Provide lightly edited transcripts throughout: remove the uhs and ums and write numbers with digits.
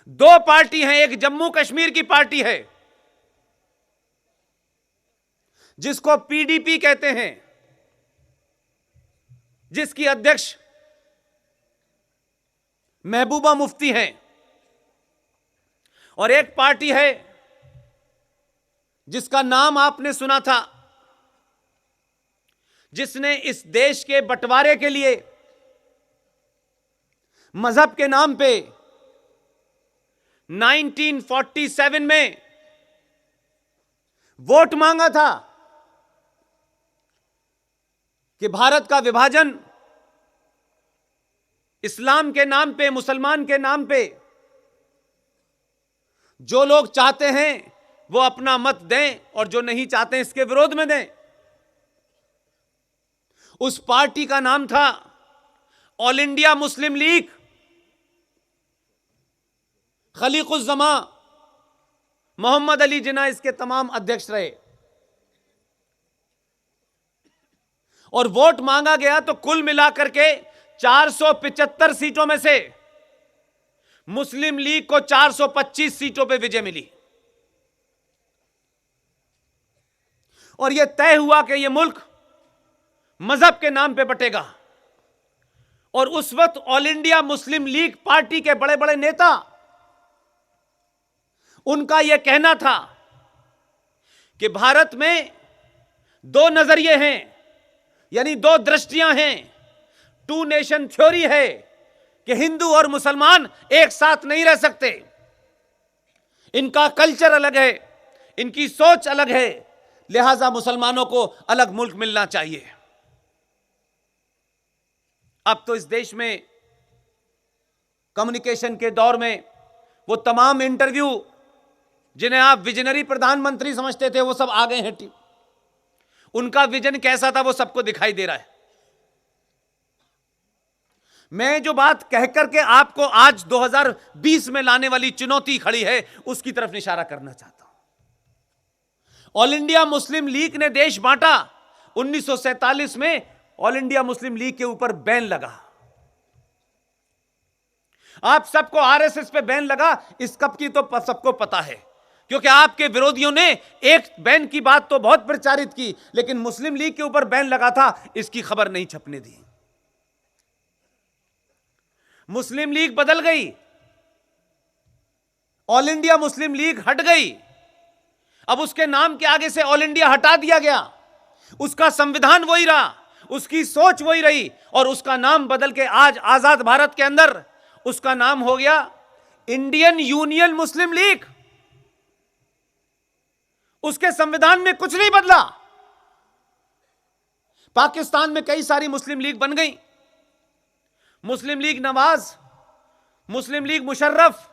दो पार्टी हैं, एक जम्मू कश्मीर की पार्टी है जिसको पीडीपी कहते हैं, जिसकी अध्यक्ष महबूबा मुफ्ती हैं, और एक पार्टी है जिसका नाम आपने सुना था, जिसने इस देश के बंटवारे के लिए मजहब के नाम पे 1947 में वोट मांगा था कि भारत का विभाजन इस्लाम के नाम पे, मुसलमान के नाम पे जो लोग चाहते हैं वो अपना मत दें और जो नहीं चाहते हैं इसके विरोध में दें। उस पार्टी का नाम था all India Muslim League. Khaliquzzaman Mohammad Ali Jinnah इसके तमाम अध्यक्ष रहे, और वोट मांगा गया तो कुल मिलाकर के 475 सीटों में से मुस्लिम लीग को 425 सीटों पे विजय मिली, और यह तय हुआ कि यह मुल्क मजहब के नाम पे बटेगा। और उस वक्त all India Muslim league party के बड़े बड़े नेता, उनका यह कहना था कि भारत में दो नजरिए हैं, यानी दो दृष्टियां हैं, टू नेशन थ्योरी है कि हिंदू और मुसलमान एक साथ नहीं रह सकते, इनका कल्चर अलग है, इनकी सोच अलग है, लिहाजा मुसलमानों को अलग मुल्क मिलना चाहिए। अब तो इस देश में कम्युनिकेशन के दौर में वो तमाम इंटरव्यू जिन्हें आप विजनरी प्रधानमंत्री समझते थे वो सब आ गए हैं। उनका विजन कैसा था वो सबको दिखाई दे रहा है। मैं जो बात कह करके आपको आज 2020 में लाने वाली चुनौती खड़ी है उसकी तरफ इशारा करना चाहता हूं। ऑल इंडिया मुस्लिम लीग ने देश बांटा। 1947 में ऑल इंडिया मुस्लिम लीग के ऊपर बैन लगा। आप सबको आरएसएस पे बैन लगा, इस कब की तो सबको पता है, क्योंकि आपके विरोधियों ने एक बैन की बात तो बहुत प्रचारित की, लेकिन मुस्लिम लीग के ऊपर बैन लगा था इसकी खबर नहीं छपने दी। मुस्लिम लीग बदल गई, ऑल इंडिया मुस्लिम लीग हट गई। अब उसके नाम के आगे से ऑल इंडिया हटा दिया गया, उसका संविधान वही रहा, उसकी सोच वही रही, और उसका नाम बदल के आज आजाद भारत के अंदर उसका नाम हो गया इंडियन यूनियन मुस्लिम लीग। उसके संविधान में कुछ नहीं बदला। पाकिस्तान में कई सारी मुस्लिम लीग बन गई, मुस्लिम लीग नवाज, मुस्लिम लीग मुशर्रफ,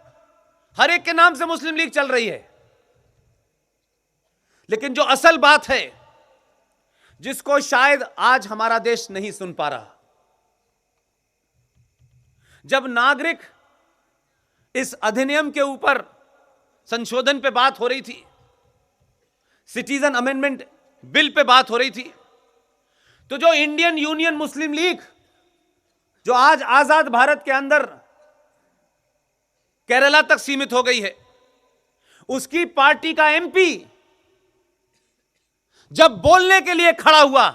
हर एक के नाम से मुस्लिम लीग चल रही है। लेकिन जो असल बात है जिसको शायद आज हमारा देश नहीं सुन पा रहा, जब नागरिक इस अधिनियम के ऊपर संशोधन पे बात हो रही थी, सिटीजन अमेंडमेंट बिल पे बात हो रही थी, तो जो इंडियन यूनियन मुस्लिम लीग जो आज आजाद भारत के अंदर केरला तक सीमित हो गई है, उसकी पार्टी का एमपी जब बोलने के लिए खड़ा हुआ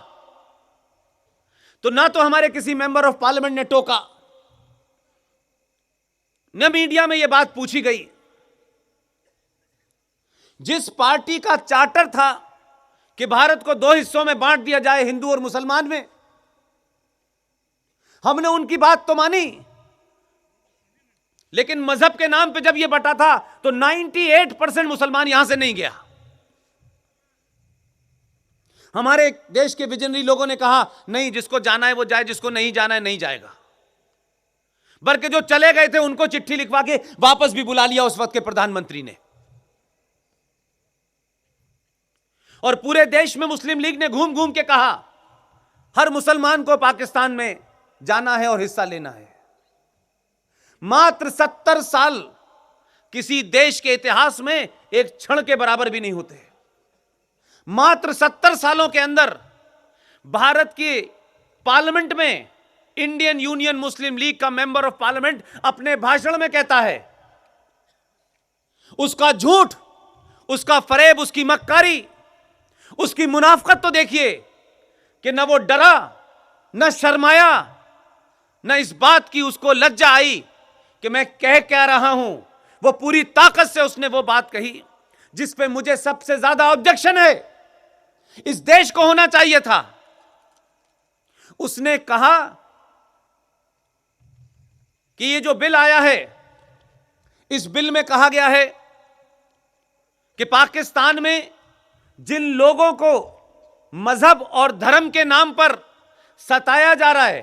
तो ना तो हमारे किसी मेंबर ऑफ पार्लियामेंट ने टोका, न मीडिया में यह बात पूछी गई। जिस पार्टी का चार्टर था कि भारत को दो हिस्सों में बांट दिया जाए, हिंदू और मुसलमान में, हमने उनकी बात तो मानी, लेकिन मजहब के नाम पे जब यह बटा था तो 98% मुसलमान यहां से नहीं गया। हमारे देश के विजनरी लोगों ने कहा नहीं, जिसको जाना है वो जाए, जिसको नहीं जाना है नहीं जाएगा। बल्कि जो चले गए थे उनको चिट्ठी लिखवा के वापस भी बुला लिया उस वक्त के प्रधानमंत्री ने। और पूरे देश में मुस्लिम लीग ने घूम घूम के कहा हर मुसलमान को पाकिस्तान में जाना है और हिस्सा लेना है। मात्र 70 साल किसी देश के इतिहास में एक क्षण के बराबर भी नहीं होते। मात्र 70 सालों के अंदर भारत की पार्लियामेंट में इंडियन यूनियन मुस्लिम लीग का मेंबर ऑफ पार्लियामेंट अपने भाषण में कहता है उसका झूठ, उसका फरेब, उसकी मक्कारी, उसकी मुनाफकत तो देखिए कि न वो डरा, न शर्माया, न इस बात की उसको लज्जा आई कि मैं कह क्या रहा हूं। वो पूरी ताकत से उसने वो बात कही जिस पे मुझे सबसे ज्यादा ऑब्जेक्शन है, इस देश को होना चाहिए था। उसने कहा कि ये जो बिल आया है, इस बिल में कहा गया है कि पाकिस्तान में जिन लोगों को मजहब और धर्म के नाम पर सताया जा रहा है,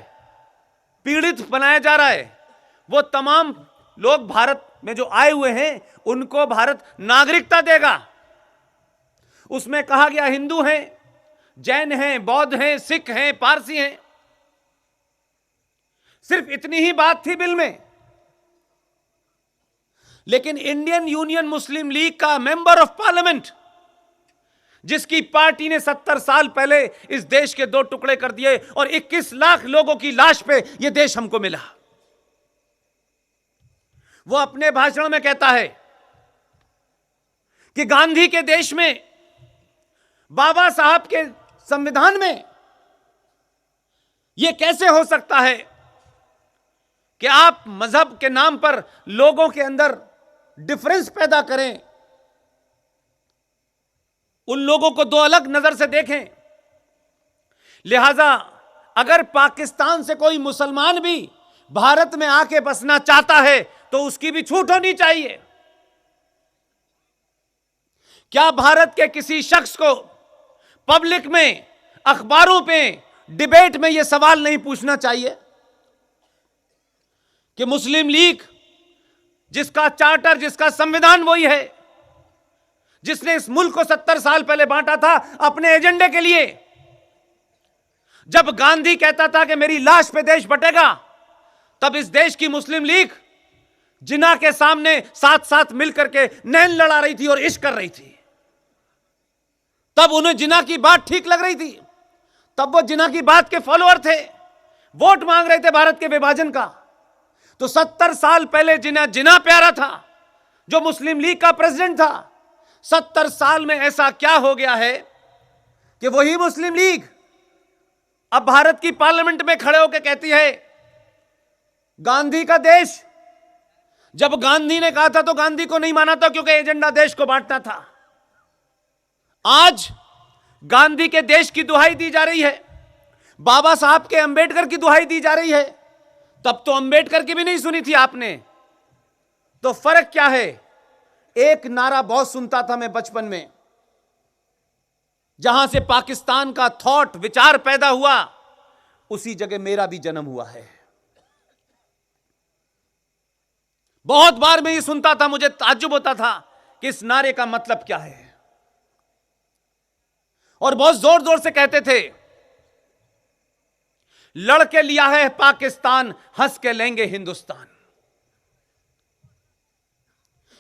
पीड़ित बनाया जा रहा है, वो तमाम लोग भारत में जो आए हुए हैं उनको भारत नागरिकता देगा। उसमें कहा गया हिंदू हैं, जैन हैं, बौद्ध हैं, सिख हैं, पारसी हैं। सिर्फ इतनी ही बात थी बिल में, लेकिन इंडियन यूनियन मुस्लिम लीग का मेंबर ऑफ पार्लियामेंट, जिसकी पार्टी ने 70 साल पहले इस देश के 2 टुकड़े कर दिए और 21 लाख लोगों की लाश पे यह देश हमको मिला, वो अपने भाषण में कहता है कि गांधी के देश में, बाबा साहब के संविधान में यह कैसे हो सकता है कि आप मजहब के नाम पर लोगों के अंदर डिफरेंस पैदा करें, उन लोगों को 2 अलग नजर से देखें। लिहाजा अगर पाकिस्तान से कोई मुसलमान भी भारत में आके बसना चाहता है तो उसकी भी छूट होनी चाहिए। क्या भारत के किसी शख्स को पब्लिक में, अखबारों पे, डिबेट में यह सवाल नहीं पूछना चाहिए कि मुस्लिम लीग, जिसका चार्टर, जिसका संविधान वही है, जिसने इस मुल्क को 70 साल पहले बांटा था अपने एजेंडे के लिए, जब गांधी कहता था कि मेरी लाश पे देश बटेगा, तब इस देश की मुस्लिम लीग जिना के सामने साथ साथ मिलकर के नैन लड़ा रही थी और इश्क कर रही थी। तब उन्हें जिना की बात ठीक लग रही थी, तब वो जिना की बात के फॉलोअर थे, वोट मांग रहे थे भारत के विभाजन का। तो 70 साल पहले जिना प्यारा था, जो मुस्लिम लीग का प्रेसिडेंट था, 70 साल में ऐसा क्या हो गया है कि वही मुस्लिम लीग अब भारत की पार्लियामेंट में खड़े होकर कहती है गांधी का देश। जब गांधी ने कहा था तो गांधी को नहीं माना था, क्योंकि एजेंडा देश को बांटना था। आज गांधी के देश की दुहाई दी जा रही है, बाबा साहब के, अंबेडकर की दुहाई दी जा रही है। तब तो अंबेडकर की भी नहीं सुनी थी आपने। तो फर्क क्या है? एक नारा बहुत सुनता था मैं बचपन में, जहां से पाकिस्तान का थॉट, विचार पैदा हुआ, उसी जगह मेरा भी जन्म हुआ है। बहुत बार मैं ये सुनता था, मुझे ताज्जुब होता था कि इस नारे का मतलब क्या है, और बहुत जोर जोर से कहते थे, लड़के लिया है पाकिस्तान, हंस के लेंगे हिंदुस्तान।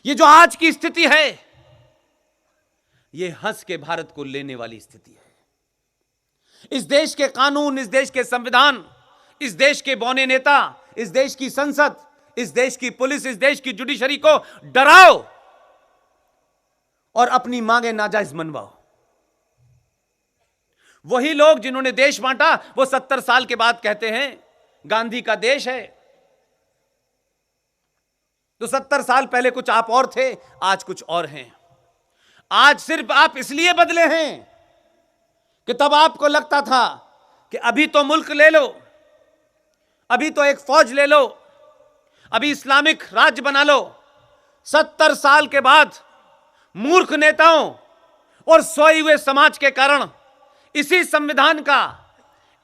ये जो आज की स्थिति है, ये हंस के भारत को लेने वाली स्थिति है। इस देश के कानून, इस देश के संविधान, इस देश के बौने नेता, इस देश की संसद, इस देश की पुलिस, इस देश की जुडिशरी को डराओ और अपनी मांगे नाजायज मनवाओ। वही लोग जिन्होंने देश बांटा, वो 70 साल के बाद कहते हैं गांधी का देश है। तो 70 साल पहले कुछ आप और थे, आज कुछ और हैं। आज सिर्फ आप इसलिए बदले हैं कि तब आपको लगता था कि अभी तो मुल्क ले लो, अभी तो एक फौज ले लो, अभी इस्लामिक राज्य बना लो। 70 साल के बाद मूर्ख नेताओं और सोए हुए समाज के कारण इसी संविधान का,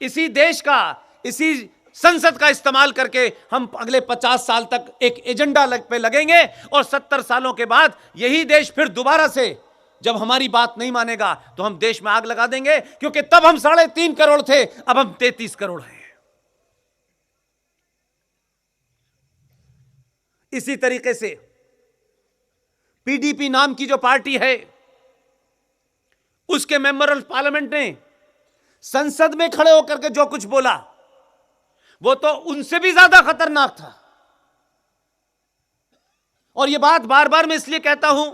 इसी देश का, इसी संसद का इस्तेमाल करके हम अगले 50 साल तक एक एजेंडा पे लगेंगे, और 70 सालों के बाद यही देश फिर दोबारा से जब हमारी बात नहीं मानेगा तो हम देश में आग लगा देंगे, क्योंकि तब हम 3.5 करोड़ थे, अब हम 33 करोड़ हैं। इसी तरीके से पीडीपी नाम की जो पार्टी है, उसके मेंबर ऑफ पार्लियामेंट ने संसद में खड़े होकर के जो कुछ बोला, वो तो उनसे भी ज्यादा खतरनाक था। और यह बात बार बार मैं इसलिए कहता हूं,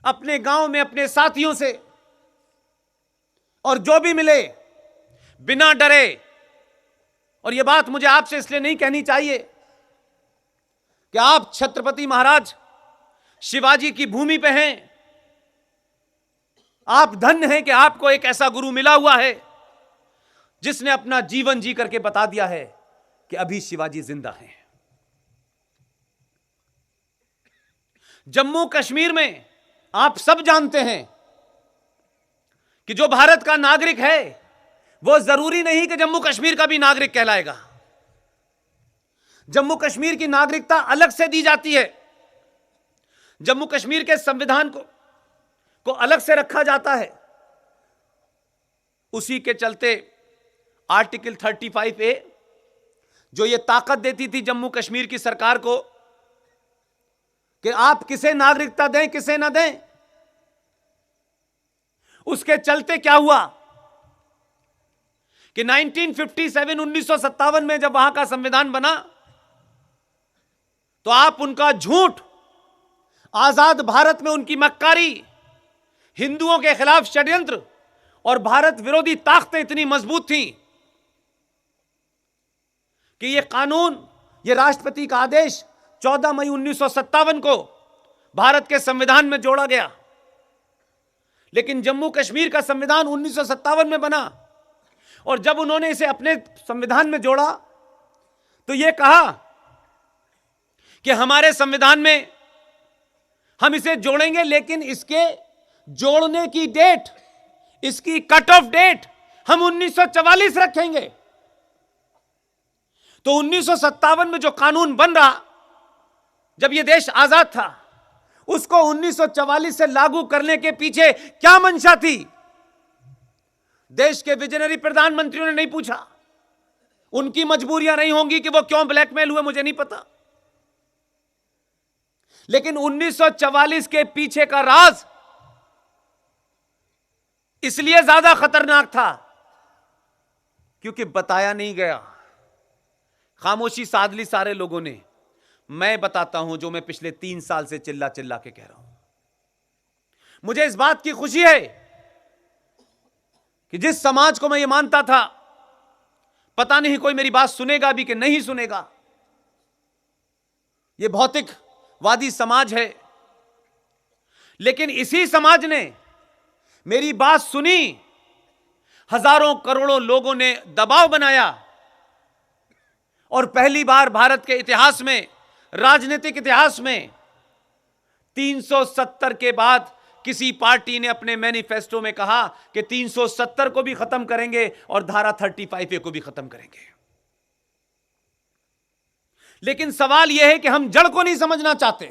अपने गांव में अपने साथियों से, और जो भी मिले बिना डरे, और यह बात मुझे आपसे इसलिए नहीं कहनी चाहिए कि आप छत्रपति महाराज शिवाजी की भूमि पे हैं, आप धन्य हैं कि आपको एक ऐसा गुरु मिला हुआ है जिसने अपना जीवन जी करके बता दिया है कि अभी शिवाजी जिंदा हैं। जम्मू कश्मीर में आप सब जानते हैं कि जो भारत का नागरिक है वो जरूरी नहीं कि जम्मू कश्मीर का भी नागरिक कहलाएगा। जम्मू कश्मीर की नागरिकता अलग से दी जाती है, जम्मू कश्मीर के संविधान को अलग से रखा जाता है। उसी के चलते आर्टिकल 35A जो ये ताकत देती थी जम्मू कश्मीर की सरकार को कि आप किसे नागरिकता दें किसे ना दें, उसके चलते क्या हुआ कि 1957 में जब वहां का संविधान बना तो आप उनका झूठ, आजाद भारत में उनकी मक्कारी, हिंदुओं के खिलाफ षड्यंत्र और भारत विरोधी ताकतें इतनी मजबूत थीं कि यह कानून, यह राष्ट्रपति का आदेश 14 मई 1957 को भारत के संविधान में जोड़ा गया। लेकिन जम्मू कश्मीर का संविधान 1957 में बना और जब उन्होंने इसे अपने संविधान में जोड़ा तो यह कहा कि हमारे संविधान में हम इसे जोड़ेंगे, लेकिन इसके जोड़ने की डेट, इसकी कट ऑफ डेट हम 1944 रखेंगे। तो 1957 में जो कानून बन रहा, जब यह देश आजाद था, उसको 1944 से लागू करने के पीछे क्या मंशा थी? देश के विजनरी प्रधानमंत्रियों ने नहीं पूछा। उनकी मजबूरियां रही होंगी कि वो क्यों ब्लैकमेल हुए, मुझे नहीं पता। लेकिन 1944 के पीछे का राज इसलिए ज्यादा खतरनाक था क्योंकि बताया नहीं गया, खामोशी साध ली सारे लोगों ने। मैं बताता हूं जो मैं पिछले 3 साल से चिल्ला चिल्ला के कह रहा हूं। मुझे इस बात की खुशी है कि जिस समाज को मैं ये मानता था, पता नहीं कोई मेरी बात सुनेगा भी कि नहीं सुनेगा, ये भौतिकवादी समाज है, लेकिन इसी समाज ने मेरी बात सुनी। हजारों करोड़ों लोगों ने दबाव बनाया और पहली बार भारत के इतिहास में, राजनीतिक इतिहास में 370 के बाद किसी पार्टी ने अपने मैनिफेस्टो में कहा कि 370 को भी खत्म करेंगे और धारा 35A को भी खत्म करेंगे। लेकिन सवाल यह है कि हम जड़ को नहीं समझना चाहते।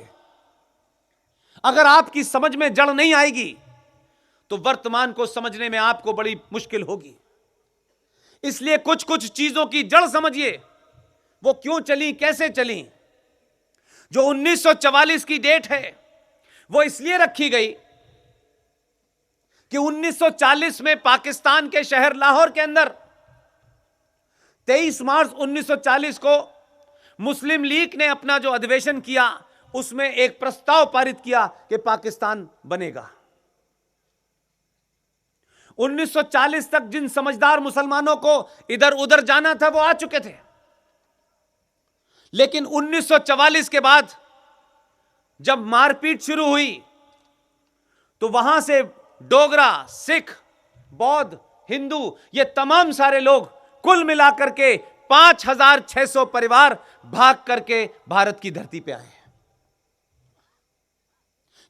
अगर आपकी समझ में जड़ नहीं आएगी तो वर्तमान को समझने में आपको बड़ी मुश्किल होगी। इसलिए कुछ कुछ चीजों की जड़ समझिए, वो क्यों चली, कैसे चली। जो 1944 की डेट है वो इसलिए रखी गई कि 1940 में पाकिस्तान के शहर लाहौर के अंदर 23 मार्च 1940 को मुस्लिम लीग ने अपना जो अधिवेशन किया उसमें एक प्रस्ताव पारित किया कि पाकिस्तान बनेगा। 1940 तक जिन समझदार मुसलमानों को इधर उधर जाना था वो आ चुके थे, लेकिन 1944 के बाद जब मारपीट शुरू हुई तो वहां से डोगरा, सिख, बौद्ध, हिंदू, ये तमाम सारे लोग कुल मिलाकर के 5600 परिवार भाग करके भारत की धरती पे आए।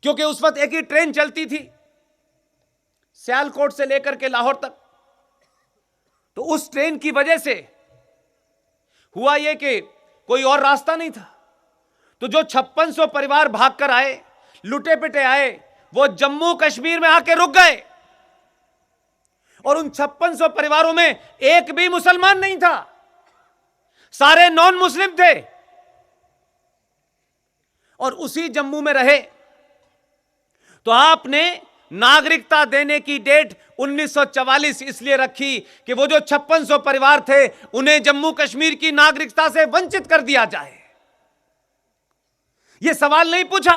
क्योंकि उस वक्त एक ही ट्रेन चलती थी सियालकोट से लेकर के लाहौर तक। तो उस ट्रेन की वजह से हुआ यह कि कोई और रास्ता नहीं था। तो जो 5600 परिवार भागकर आए, लुटे पिटे आए, वो जम्मू कश्मीर में आके रुक गए। और उन 5600 परिवारों में एक भी मुसलमान नहीं था, सारे नॉन मुस्लिम थे और उसी जम्मू में रहे। तो आपने नागरिकता देने की डेट 1944 इसलिए रखी कि वो जो 5600 परिवार थे उन्हें जम्मू कश्मीर की नागरिकता से वंचित कर दिया जाए। यह सवाल नहीं पूछा।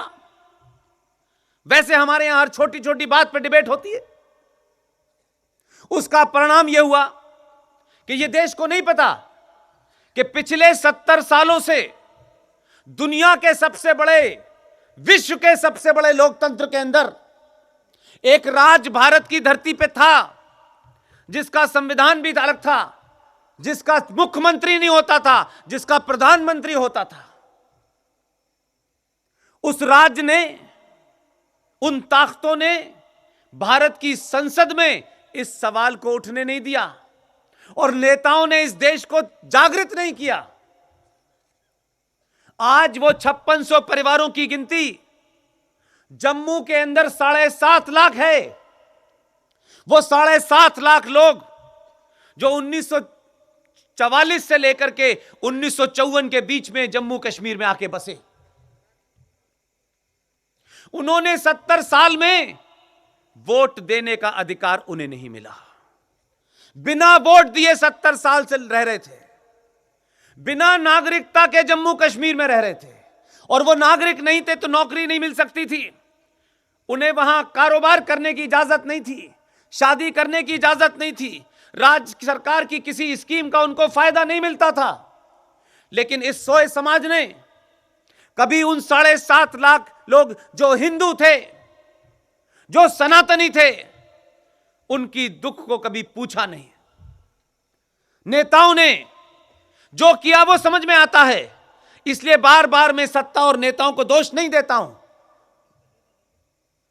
वैसे हमारे यहां हर छोटी छोटी बात पर डिबेट होती है। उसका परिणाम यह हुआ कि यह देश को नहीं पता कि पिछले 70 सालों से दुनिया के सबसे बड़े, विश्व के सबसे बड़े लोकतंत्र के अंदर एक राज भारत की धरती पे था, जिसका संविधान भी अलग था, जिसका मुख्यमंत्री नहीं होता था, जिसका प्रधानमंत्री होता था। उस राज्य ने, उन ताकतों ने भारत की संसद में इस सवाल को उठने नहीं दिया और नेताओं ने इस देश को जागृत नहीं किया। आज वो 5600 परिवारों की गिनती जम्मू के अंदर 7.5 लाख है। वो 7.5 लाख लोग जो 1944 से लेकर के 1954 के बीच में जम्मू कश्मीर में आके बसे, उन्होंने 70 साल में वोट देने का अधिकार उन्हें नहीं मिला। बिना वोट दिए 70 साल से रह रहे थे, बिना नागरिकता के जम्मू कश्मीर में रह रहे थे, और वो नागरिक नहीं थे तो नौकरी नहीं मिल सकती थी, उन्हें वहां कारोबार करने की इजाजत नहीं थी, शादी करने की इजाजत नहीं थी, राज्य सरकार की किसी स्कीम का उनको फायदा नहीं मिलता था। लेकिन इस सोए समाज ने कभी उन 7.5 लाख लोग जो हिंदू थे, जो सनातनी थे, उनकी दुख को कभी पूछा नहीं। नेताओं ने जो किया वो समझ में आता है, इसलिए बार बार मैं सत्ता और नेताओं को दोष नहीं देता हूं,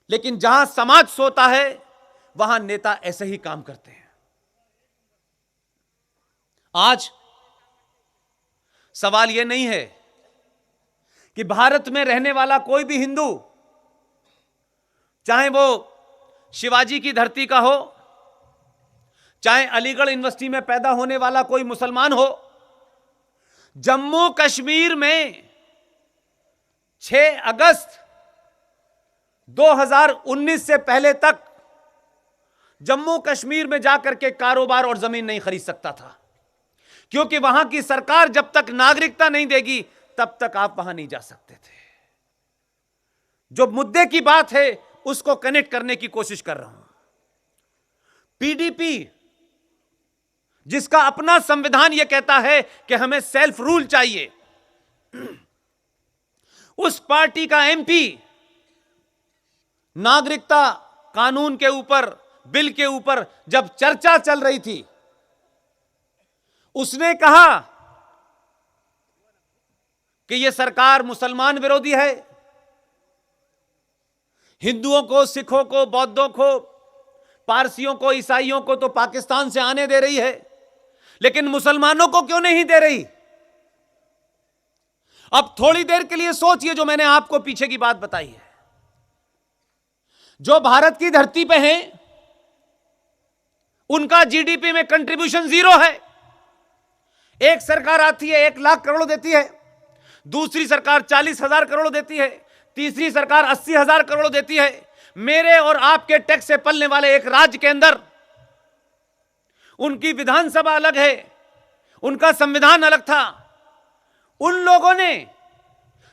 लेकिन जहां समाज सोता है वहां नेता ऐसे ही काम करते हैं। आज सवाल यह नहीं है कि भारत में रहने वाला कोई भी हिंदू, चाहे वो शिवाजी की धरती का हो, चाहे अलीगढ़ यूनिवर्सिटी में पैदा होने वाला कोई मुसलमान हो, जम्मू कश्मीर में 6 अगस्त 2019 से पहले तक जम्मू कश्मीर में जाकर के कारोबार और जमीन नहीं खरीद सकता था, क्योंकि वहां की सरकार जब तक नागरिकता नहीं देगी तब तक आप वहां नहीं जा सकते थे। जो मुद्दे की बात है उसको कनेक्ट करने की कोशिश कर रहा हूं। पीडीपी, जिसका अपना संविधान यह कहता है कि हमें सेल्फ रूल चाहिए, उस पार्टी का एमपी नागरिकता कानून के ऊपर, बिल के ऊपर जब चर्चा चल रही थी, उसने कहा कि यह सरकार मुसलमान विरोधी है, हिंदुओं को, सिखों को, बौद्धों को, पारसियों को, ईसाइयों को तो पाकिस्तान से आने दे रही है, लेकिन मुसलमानों को क्यों नहीं दे रही। अब थोड़ी देर के लिए सोचिए, जो मैंने आपको पीछे की बात बताई है, जो भारत की धरती पे हैं, उनका जीडीपी में कंट्रीब्यूशन 0 है। एक सरकार आती है 1 लाख करोड़ देती है, दूसरी सरकार 40,000 करोड़ देती है, तीसरी सरकार 80,000 करोड़ देती है। मेरे और आपके टैक्स से पलने वाले एक राज्य के अंदर उनकी विधानसभा अलग है, उनका संविधान अलग था। उन लोगों ने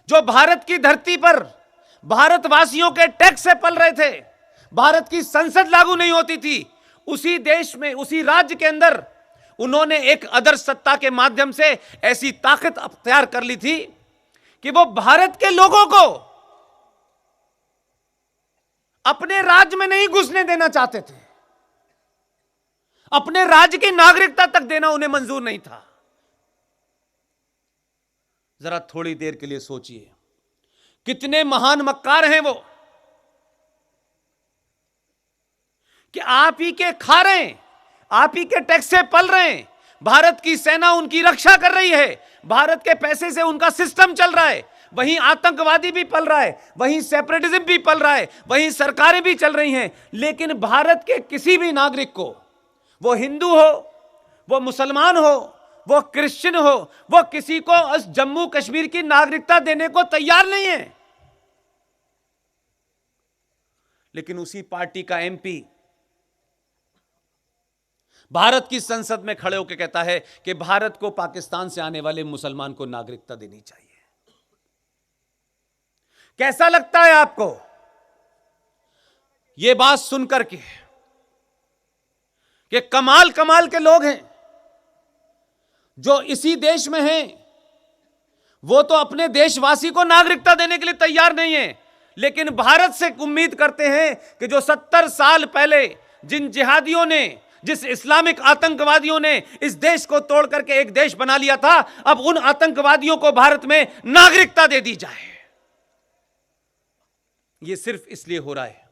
जो भारत की धरती पर भारतवासियों के टैक्स से पल रहे थे, भारत की संसद लागू नहीं होती थी, उसी देश में, उसी राज्य के अंदर उन्होंने एक आदर्श सत्ता के माध्यम से ऐसी ताकत अख्तियार कर ली थी कि वो भारत के लोगों को अपने राज्य में नहीं घुसने देना चाहते थे, अपने राज्य की नागरिकता तक देना उन्हें मंजूर नहीं था। जरा थोड़ी देर के लिए सोचिए, कितने महान मक्कार हैं वो, कि आप ही के खा रहे हैं, आप ही के टैक्स से पल रहे हैं, भारत की सेना उनकी रक्षा कर रही है, भारत के पैसे से उनका सिस्टम चल रहा है, वहीं आतंकवादी भी पल रहा है, वहीं सेपरेटिज्म भी पल रहा है, वहीं सरकारें भी चल रही हैं। लेकिन भारत के किसी भी नागरिक को, वो हिंदू हो, वो मुसलमान हो, वो क्रिश्चियन हो, वो किसी को उस जम्मू कश्मीर की नागरिकता देने को तैयार नहीं है। लेकिन उसी पार्टी का एमपी भारत की संसद में खड़े होकर कहता है कि भारत को पाकिस्तान से आने वाले मुसलमान को नागरिकता देनी चाहिए। कैसा लगता है आपको यह बात सुनकर के कि कमाल कमाल के लोग हैं जो इसी देश में हैं, वो तो अपने देशवासी को नागरिकता देने के लिए तैयार नहीं है, लेकिन भारत से उम्मीद करते हैं कि जो 70 साल पहले जिन जिहादियों ने, जिस इस्लामिक आतंकवादियों ने इस देश को तोड़ करके एक देश बना लिया था, अब उन आतंकवादियों को भारत में नागरिकता दे दी जाए। यह सिर्फ इसलिए हो रहा है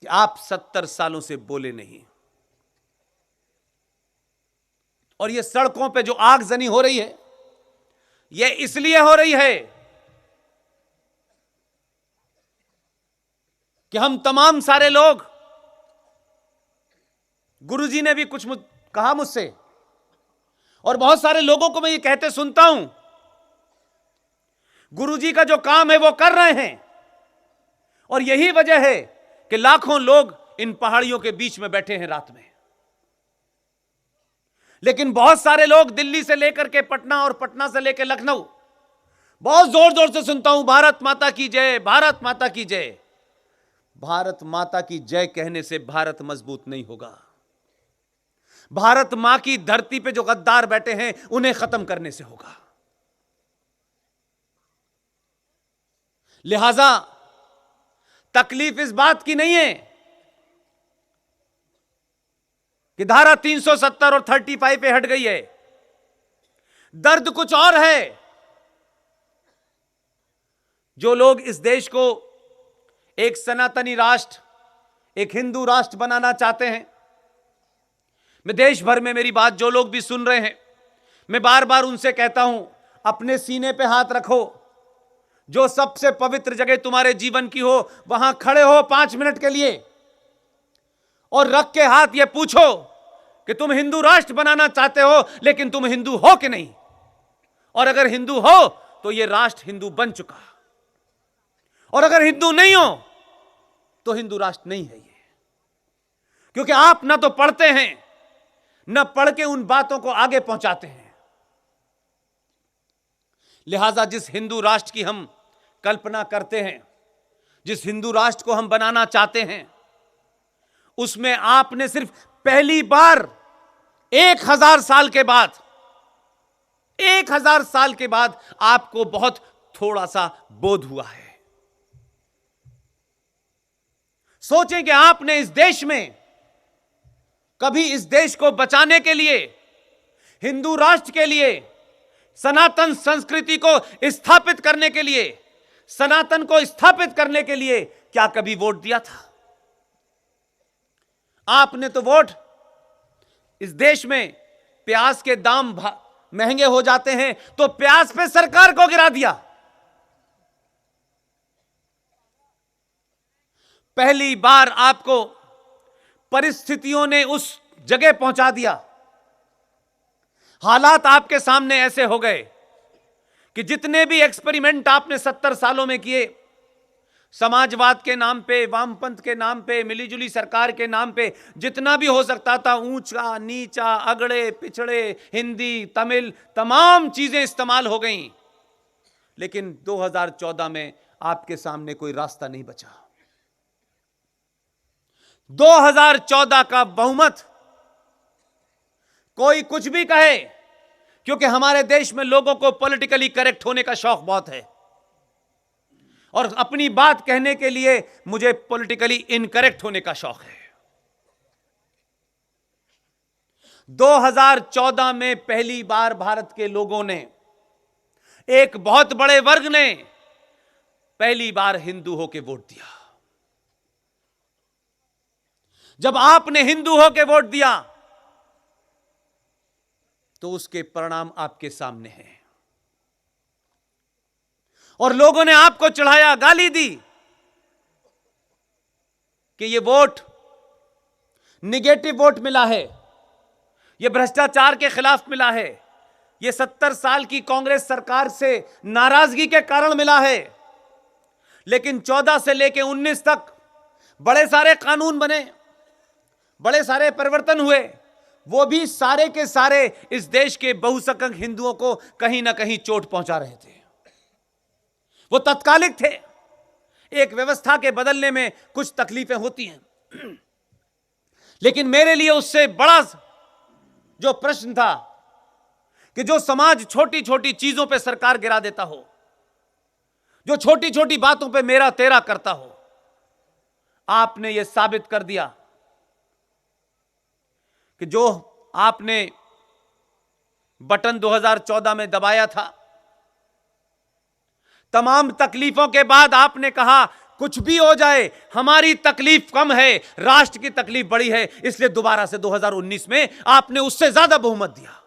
कि आप 70 सालों से बोले नहीं। और यह सड़कों पे जो आगजनी हो रही है, यह इसलिए हो रही है कि हम तमाम सारे लोग, गुरुजी ने भी कुछ कहा मुझसे, और बहुत सारे लोगों को मैं ये कहते सुनता हूं, गुरुजी का जो काम है वो कर रहे हैं, और यही वजह है कि लाखों लोग इन पहाड़ियों के बीच में बैठे हैं रात में। लेकिन बहुत सारे लोग दिल्ली से लेकर के पटना और पटना से लेकर लखनऊ बहुत जोर जोर से सुनता हूं, भारत माता की जय, भारत माता की जय। भारत माता की जय कहने से भारत मजबूत नहीं होगा। भारत मां की धरती पे जो गद्दार बैठे हैं उन्हें खत्म करने से होगा। लिहाजा तकलीफ इस बात की नहीं है कि धारा 370 और 35 पे हट गई है। दर्द कुछ और है। जो लोग इस देश को एक सनातनी राष्ट्र, एक हिंदू राष्ट्र बनाना चाहते हैं, मैं देश भर में मेरी बात जो लोग भी सुन रहे हैं, मैं बार बार उनसे कहता हूं, अपने सीने पे हाथ रखो। जो सबसे पवित्र जगह तुम्हारे जीवन की हो, वहां खड़े हो 5 मिनट के लिए और रख के हाथ ये पूछो कि तुम हिंदू राष्ट्र बनाना चाहते हो, लेकिन तुम हिंदू हो कि नहीं? और अगर हिंदू हो तो ये राष्ट्र हिंदू बन चुका, और अगर हिंदू नहीं हो तो हिंदू राष्ट्र नहीं है ये। क्योंकि आप ना तो पढ़ते हैं, न पढ़ के उन बातों को आगे पहुंचाते हैं। लिहाजा जिस हिंदू राष्ट्र की हम कल्पना करते हैं, जिस हिंदू राष्ट्र को हम बनाना चाहते हैं, उसमें आपने सिर्फ पहली बार 1000 साल के बाद, 1000 साल के बाद आपको बहुत थोड़ा सा बोध हुआ है। सोचें कि आपने इस देश में कभी इस देश को बचाने के लिए, हिंदू राष्ट्र के लिए, सनातन संस्कृति को स्थापित करने के लिए, सनातन को स्थापित करने के लिए क्या कभी वोट दिया था? आपने तो वोट, इस देश में प्याज के दाम महंगे हो जाते हैं तो प्याज पे सरकार को गिरा दिया। पहली बार आपको परिस्थितियों ने उस जगह पहुंचा दिया, हालात आपके सामने ऐसे हो गए कि जितने भी एक्सपेरिमेंट आपने 70 सालों में किए, समाजवाद के नाम पे, वामपंथ के नाम पे, मिलीजुली सरकार के नाम पे, जितना भी हो सकता था, ऊंचा नीचा, अगड़े पिछड़े, हिंदी तमिल, तमाम चीजें इस्तेमाल हो गईं। लेकिन 2014 में आपके सामने कोई रास्ता नहीं बचा। 2014 का बहुमत, कोई कुछ भी कहे, क्योंकि हमारे देश में लोगों को पॉलिटिकली करेक्ट होने का शौक बहुत है, और अपनी बात कहने के लिए मुझे पॉलिटिकली इनकरेक्ट होने का शौक है। 2014 में पहली बार भारत के लोगों ने, एक बहुत बड़े वर्ग ने पहली बार हिंदू होकर वोट दिया। जब आपने हिंदू होकर वोट दिया तो उसके परिणाम आपके सामने हैं, और लोगों ने आपको चढ़ाया, गाली दी कि ये वोट निगेटिव वोट मिला है, ये भ्रष्टाचार के खिलाफ मिला है, ये 70 साल की कांग्रेस सरकार से नाराजगी के कारण मिला है। लेकिन 14 से लेकर 19 तक बड़े सारे कानून बने, बड़े सारे परिवर्तन हुए, वो भी सारे के सारे इस देश के बहुसंख्यक हिंदुओं को कहीं ना कहीं चोट पहुंचा रहे थे। वो तत्कालिक थे। एक व्यवस्था के बदलने में कुछ तकलीफें होती हैं, लेकिन मेरे लिए उससे बड़ा जो प्रश्न था कि जो समाज छोटी छोटी चीजों पे सरकार गिरा देता हो, जो छोटी छोटी बातों पे मेरा तेरा करता हो, आपने यह साबित कर दिया कि जो आपने बटन 2014 में दबाया था, तमाम तकलीफों के बाद आपने कहा कुछ भी हो जाए हमारी तकलीफ कम है, राष्ट्र की तकलीफ बड़ी है, इसलिए दोबारा से 2019 में आपने उससे ज्यादा बहुमत दिया।